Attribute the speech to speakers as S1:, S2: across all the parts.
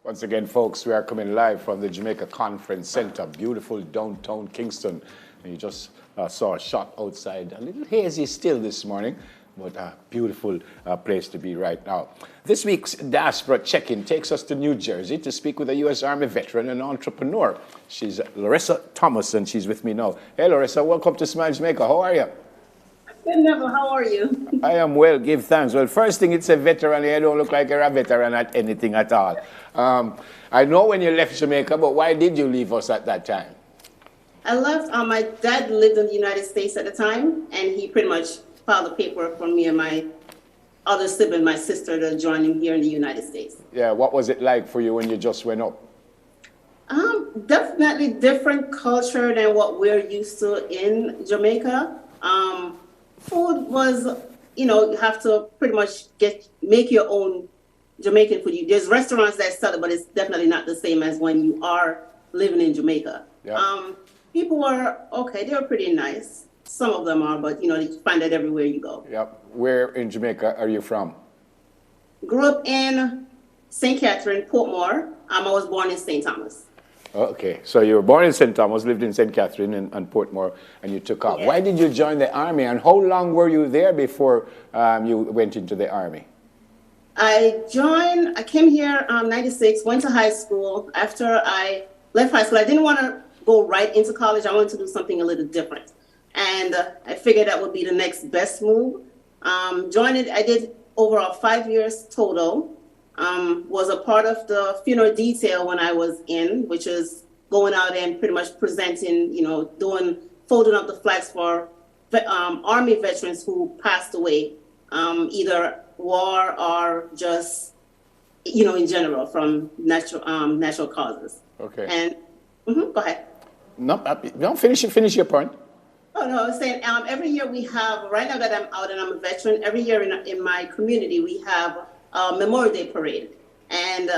S1: Once again, folks, we are coming live from the Jamaica Conference Center, beautiful downtown Kingston. And you just saw a shot outside, a little hazy still this morning, but a beautiful place to be right now. This week's Diaspora Check-In takes us to New Jersey to speak with a U.S. Army veteran and entrepreneur. She's Lurressa Thomas, and she's with me now. Hey, Lurressa, welcome to Smile Jamaica. How are you?
S2: Good, Neville. How are you?
S1: I am well, give thanks. Well, first thing, it's a veteran. You don't look like you're a veteran at anything at all. I know when you left Jamaica, but why did you leave us at that time?
S2: I left. My dad lived in the United States at the time, and he pretty much filed the paperwork for me and my other sibling, my sister, to join him here in the United States.
S1: Yeah, what was it like for you when you just went up?
S2: Definitely different culture than what we're used to in Jamaica. Food was, you have to pretty much make your own Jamaican food. There's restaurants that sell it, but it's definitely not the same as when you are living in Jamaica. Yep. People were okay. They were pretty nice. Some of them are, but you find that everywhere you go.
S1: Yep. Where in Jamaica are you from?
S2: Grew up in St. Catherine, Portmore. I was born in St. Thomas.
S1: Okay, so you were born in St. Thomas, lived in St. Catherine and Portmore, and you took off. Yeah. Why did you join the Army, and how long were you there before you went into the Army?
S2: I came here 96, went to high school. After I left high school, I didn't want to go right into college. I wanted to do something a little different. And I figured that would be the next best move. I did overall 5 years total. Was a part of the funeral detail when I was in, which is going out and pretty much presenting, folding up the flags for Army veterans who passed away, either war or just, in general from natural causes.
S1: Okay.
S2: And go ahead.
S1: No, finish your point.
S2: Oh, no, I was saying every year we have, right now that I'm out and I'm a veteran, every year in my community we have Memorial Day parade, and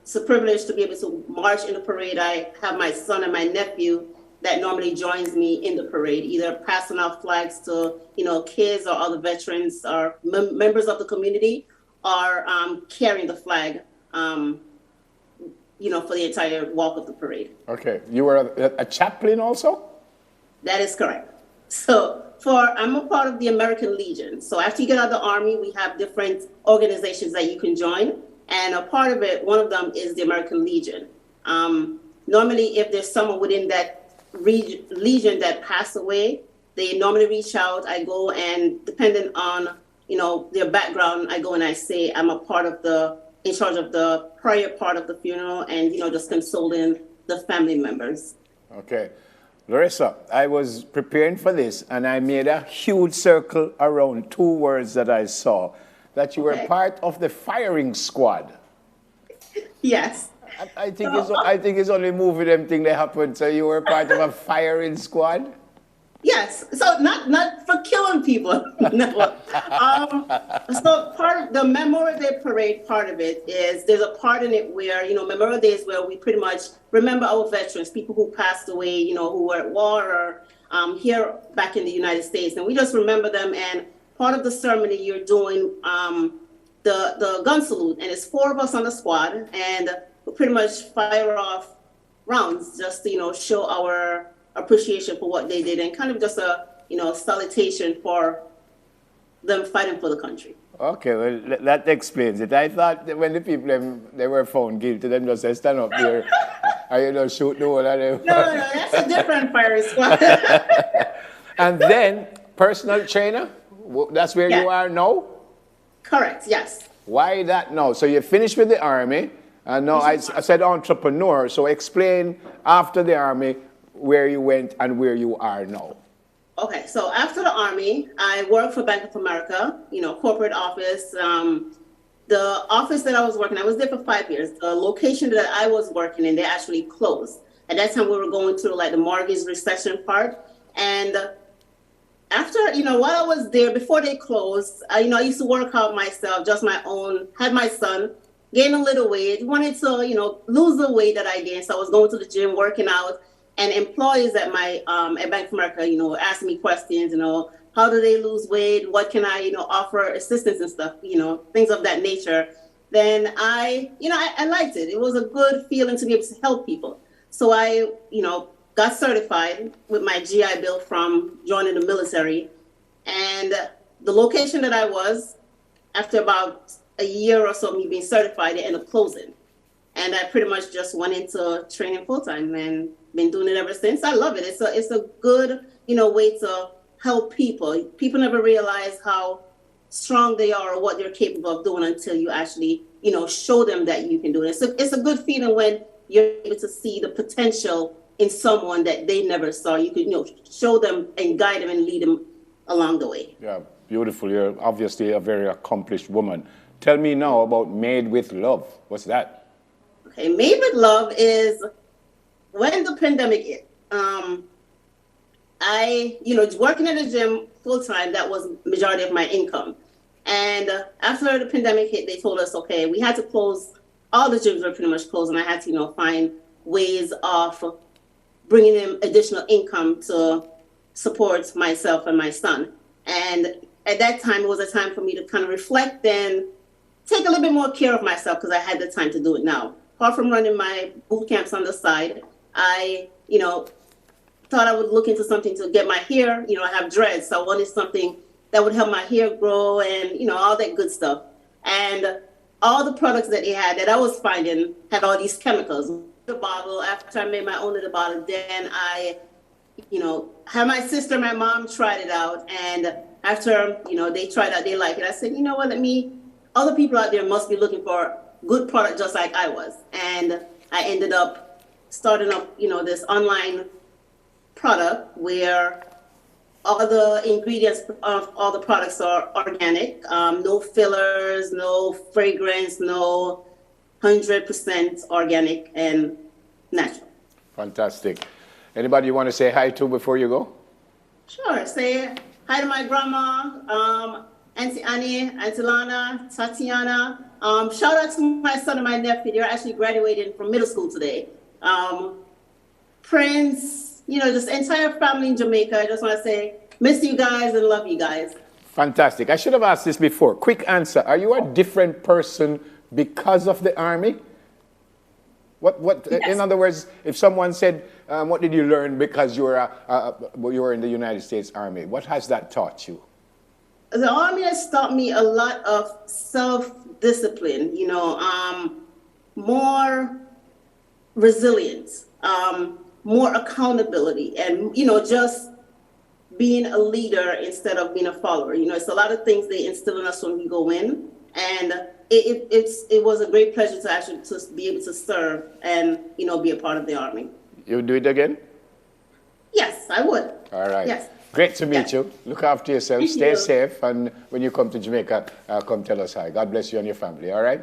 S2: it's a privilege to be able to march in the parade. I have my son and my nephew that normally joins me in the parade, either passing out flags to kids or other veterans or members of the community, or carrying the flag, for the entire walk of the parade.
S1: Okay, you were a chaplain also?
S2: That is correct. So I'm a part of the American Legion. So after you get out of the Army, we have different organizations that you can join. And a part of it, one of them is the American Legion. Normally, if there's someone within that Legion that passed away, they normally reach out. I go and depending on, their background, I go and I say I'm in charge of the prayer part of the funeral and, just consoling the family members.
S1: Okay. Lurressa, I was preparing for this, and I made a huge circle around two words that I saw, that you were part of the firing squad.
S2: Yes.
S1: I think it's only movie them thing that happened, so you were part of a firing squad?
S2: Yes, so not for killing people. No. So part of the Memorial Day parade, part of it is there's a part in it where Memorial Day is where we pretty much remember our veterans, people who passed away, who were at war or here back in the United States, and we just remember them. And part of the ceremony you're doing the gun salute, and it's 4 of us on the squad, and we pretty much fire off rounds just to show our appreciation for what they did, and kind of just a salutation for them fighting for the country.
S1: Okay, well, that explains it. I thought that when the people they were found guilty, them just say stand up there and shoot the one of them.
S2: No, that's a different firing squad.
S1: And then personal trainer, that's where you are now?
S2: Correct, yes.
S1: Why that now? So you finished with the Army, and now I said entrepreneur, so explain after the Army where you went and where you are now.
S2: Okay, so after the Army, I worked for Bank of America, corporate office. The office that I was working, I was there for 5 years. The location that I was working in, they actually closed. At that time, we were going through the mortgage recession part. And after, while I was there, before they closed, I used to work out myself, just my own, had my son, gained a little weight, wanted to, lose the weight that I gained. So I was going to the gym, working out. And employees at my at Bank of America, asking me questions, how do they lose weight? What can I, offer assistance and stuff, things of that nature. then I liked it. It was a good feeling to be able to help people. So I, got certified with my GI Bill from joining the military. And the location that I was, after about a year or so of me being certified, they ended up closing. And I pretty much just went into training full time and been doing it ever since. I love it. It's a good, way to help people. People never realize how strong they are or what they're capable of doing until you actually, show them that you can do it. It's a good feeling when you're able to see the potential in someone that they never saw. You could, show them and guide them and lead them along the way.
S1: Yeah, beautiful. You're obviously a very accomplished woman. Tell me now about Made with Love. What's that?
S2: Okay, Made with Love is when the pandemic hit. I, working at the gym full time, that was majority of my income. And after the pandemic hit, they told us, okay, we had to close. All the gyms were pretty much closed, and I had to, find ways of bringing in additional income to support myself and my son. And at that time, it was a time for me to kind of reflect and take a little bit more care of myself because I had the time to do it now. Apart from running my boot camps on the side, I, thought I would look into something to get my hair, I have dreads, so I wanted something that would help my hair grow and, all that good stuff. And all the products that they had that I was finding had all these chemicals. The bottle, after I made my own little bottle, then I, had my sister, my mom tried it out. And after, they tried it out, they liked it. I said, you know what, other people out there must be looking for good product just like I was. And I ended up starting up, this online product where all the ingredients of all the products are organic, no fillers, no fragrance, no 100% organic and natural.
S1: Fantastic. Anybody you want to say hi to before you go?
S2: Sure. Say hi to my grandma, Auntie Annie, Auntie Lana, Tatiana. Shout out to my son and my nephew. They're actually graduating from middle school today. Prince, just the entire family in Jamaica. I just want to say, miss you guys and love you guys.
S1: Fantastic. I should have asked this before. Quick answer. Are you a different person because of the Army? What? Yes. In other words, if someone said, what did you learn because you were in the United States Army? What has that taught you?
S2: The Army has taught me a lot of self-discipline, more resilience, more accountability, and, just being a leader instead of being a follower. It's a lot of things they instill in us when we go in. And it was a great pleasure to actually to be able to serve and, be a part of the Army.
S1: You would do it again?
S2: Yes, I would.
S1: All right.
S2: Yes.
S1: Great to meet you. Look after yourself.
S2: Thank
S1: Stay
S2: you.
S1: safe. And when you come to Jamaica, come tell us hi. God bless you and your family. All right?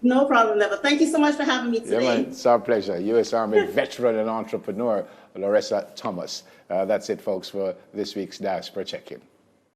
S2: No problem, never. Thank you so much for having me today.
S1: Yeah, man. It's our pleasure. U.S. Army veteran and entrepreneur, Lurressa Thomas. That's it, folks, for this week's Diaspora Check-In.